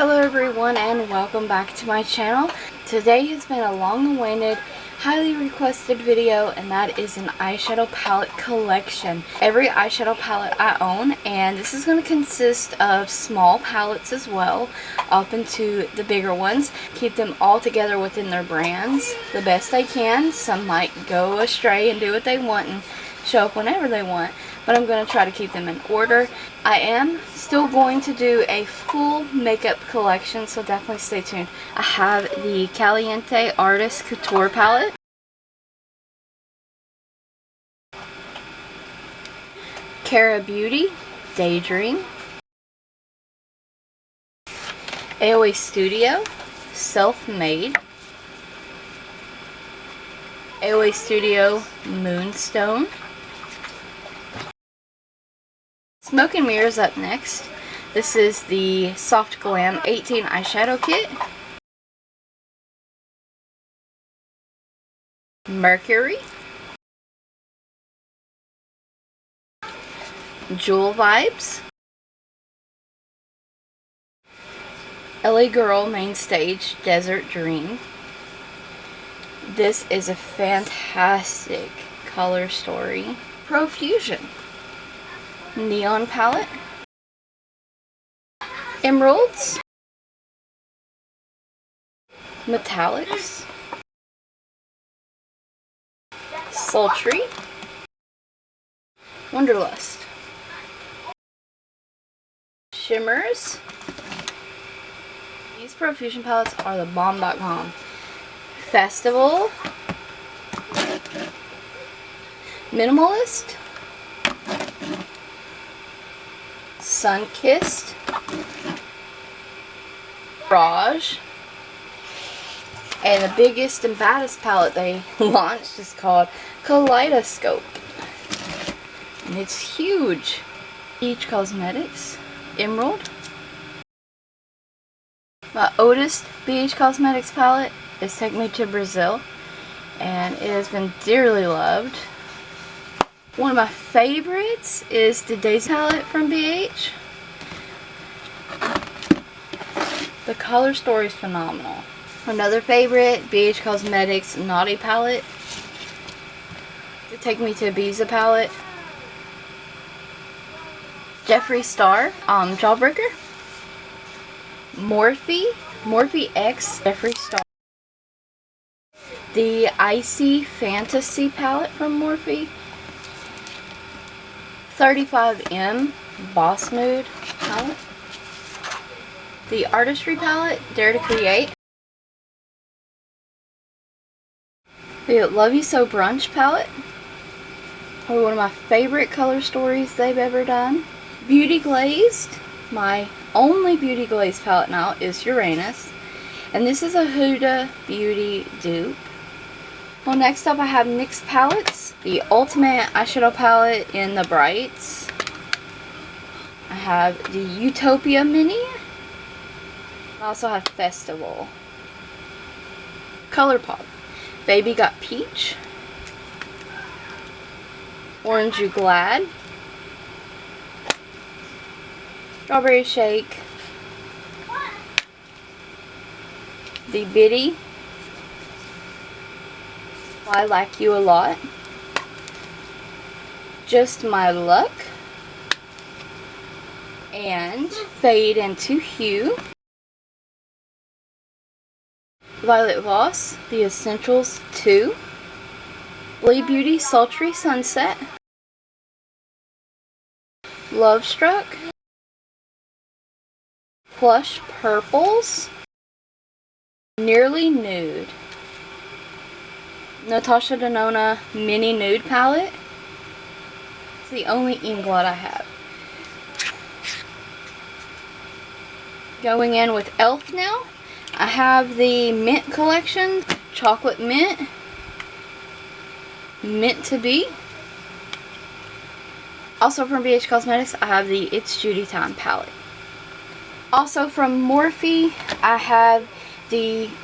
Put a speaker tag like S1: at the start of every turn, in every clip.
S1: Hello everyone and welcome back to my channel. Today has been a long-awaited, highly requested video, and that is an eyeshadow palette collection. Every eyeshadow palette I own, and this is going to consist of small palettes as well, up into the bigger ones. Keep them all together within their brands the best I can. Some might go astray and do what they want and show up whenever they want, but I'm going to try to keep them in order. I am still going to do a full makeup collection, so definitely stay tuned. I have the Caliente Artist Couture palette, Cara Beauty Daydream, AOA Studio Self-Made, AOA Studio Moonstone, Smoke and Mirrors up next. This is the Soft Glam 18 eyeshadow kit. Mercury. Jewel Vibes. LA Girl Main Stage Desert Dream. This is a fantastic color story. Profusion. Neon palette, emeralds, metallics, sultry, wanderlust, shimmers. These Profusion palettes are the bomb.com. Festival, minimalist, Sun-Kissed, Raj, and the biggest and baddest palette they launched is called Kaleidoscope, and it's huge. BH Cosmetics, Emerald. My oldest BH Cosmetics palette is Take Me to Brazil, and it has been dearly loved. One of my favorites is the Daisy palette from BH. The color story is phenomenal. Another favorite, BH Cosmetics Naughty palette. The Take Me to Ibiza palette. Jeffree Star Jawbreaker. Morphe X Jeffree Star. The Icy Fantasy palette from Morphe. 35M Boss Mood palette. The Artistry Palette Dare to Create. The Love You So Brunch palette. Probably one of my favorite color stories they've ever done. Beauty Glazed. My only Beauty Glazed palette now is Uranus. And this is a Huda Beauty dupe. Well, next up I have Nyx Palettes, the Ultimate Eyeshadow Palette in the Brights. I have the Utopia Mini. I also have Festival. ColourPop, Baby Got Peach. Orange You Glad. Strawberry Shake. The Biddy. I Like You a Lot. Just My Luck. And Fade into Hue. Violet Voss, The Essentials 2. Blee Beauty Sultry Sunset. Love Struck. Plush Purples. Nearly Nude. Natasha Denona Mini Nude Palette. It's the only Inglot I have. Going in with e.l.f. now. I have the Mint collection. Chocolate Mint. Mint to Be. Also from BH Cosmetics, I have the It's Judy Time palette. Also from Morphe, I have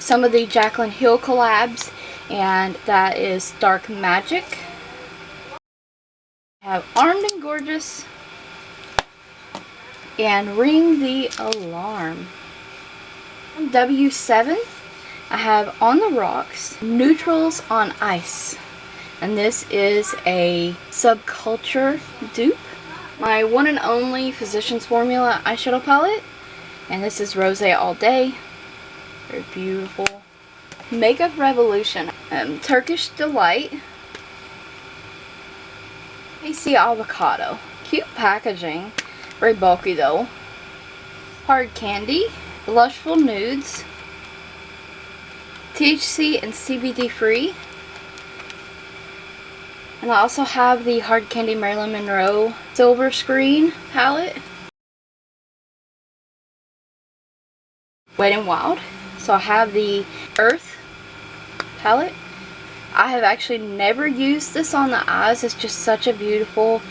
S1: some of the Jaclyn Hill collabs, and that is Dark Magic. I have Armed and Gorgeous and Ring the Alarm. From W7, I have On the Rocks, Neutrals on Ice. And this is a Subculture dupe. My one and only Physicians Formula eyeshadow palette. And this is Rose All Day. Very beautiful. Makeup Revolution. Turkish Delight. AC Avocado. Cute packaging. Very bulky though. Hard Candy. Blushful Nudes. THC and CBD free. And I also have the Hard Candy Marilyn Monroe Silver Screen palette. Wet n Wild. So I have the Earth palette. I have actually never used this on the eyes. It's just such a beautiful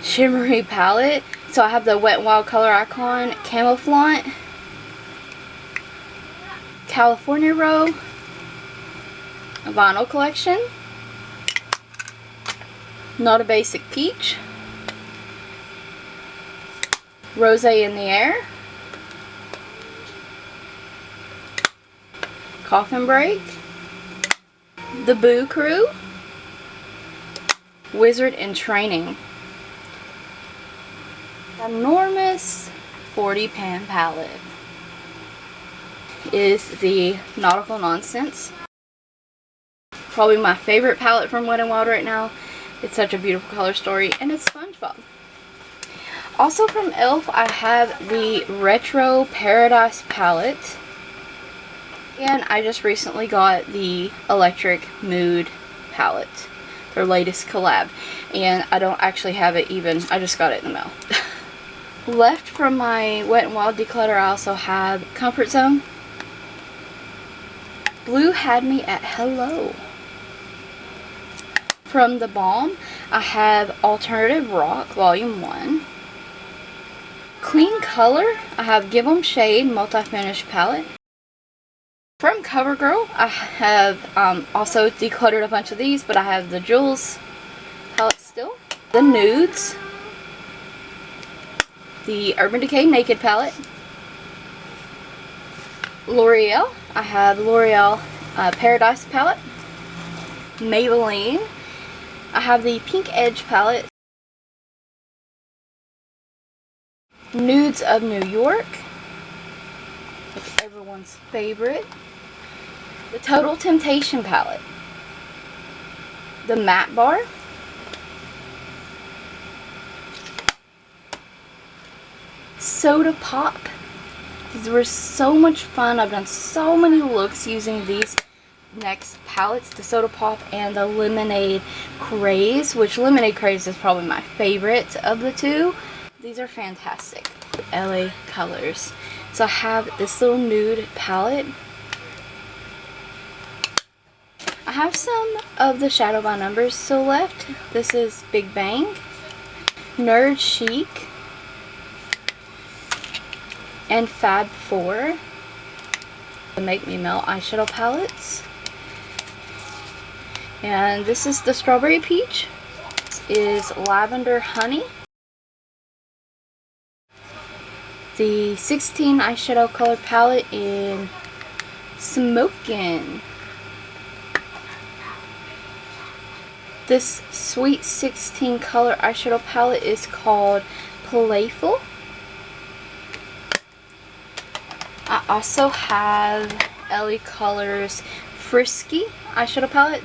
S1: shimmery palette. So I have the Wet n Wild Color Icon Camouflaunt, California Row, a Vinyl Collection, Not a Basic Peach, Rose in the Air, Coffin Break, The Boo Crew, Wizard in Training. Enormous 40 pan palette is the Nautical Nonsense. Probably my favorite palette from Wet n Wild right now. It's such a beautiful color story, and it's SpongeBob. Also from e.l.f. I have the Retro Paradise palette. And I just recently got the Electric Mood palette. Their latest collab. And I don't actually have it even. I just got it in the mail. Left from my Wet n Wild declutter, I also have Comfort Zone. Blue Had Me at Hello. From the Balm, I have Alternative Rock Volume 1. Clean Color, I have Give 'em Shade Multi-Finish Palette. From CoverGirl, I have also decluttered a bunch of these, but I have the Jules palette still. The Nudes. The Urban Decay Naked palette. L'Oreal. I have L'Oreal Paradise palette. Maybelline. I have the Pink Edge palette. Nudes of New York. That's everyone's favorite. The Total Temptation palette. The Matte Bar. Soda Pop. These were so much fun. I've done so many looks using these NYX palettes, the Soda Pop and the Lemonade Craze, which Lemonade Craze is probably my favorite of the two. These are fantastic. LA colors. So I have this little nude palette. I have some of the Shadow by Numbers still left. This is Big Bang, Nerd Chic, and Fab 4. The Make Me Melt eyeshadow palettes. And this is the Strawberry Peach. This is Lavender Honey. The 16 eyeshadow color palette in Smokin'. This Sweet 16 color eyeshadow palette is called Playful. I also have LA Colors Frisky eyeshadow palette.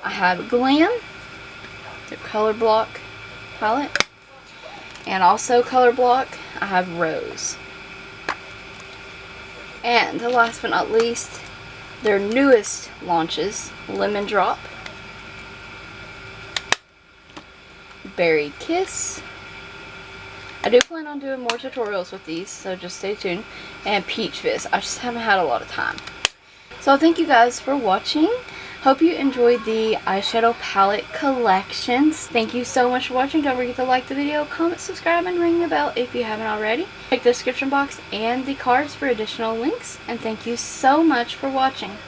S1: I have Glam, the Color Block palette. And also Color Block, I have Rose. And last but not least, their newest launches, Lemon Drop, Berry Kiss. I do plan on doing more tutorials with these, so just stay tuned. And Peach Fizz. I just haven't had a lot of time. So thank you guys for watching. Hope you enjoyed the eyeshadow palette collections. Thank you so much for watching. Don't forget to like the video, comment, subscribe, and ring the bell if you haven't already. Check the description box and the cards for additional links. And thank you so much for watching.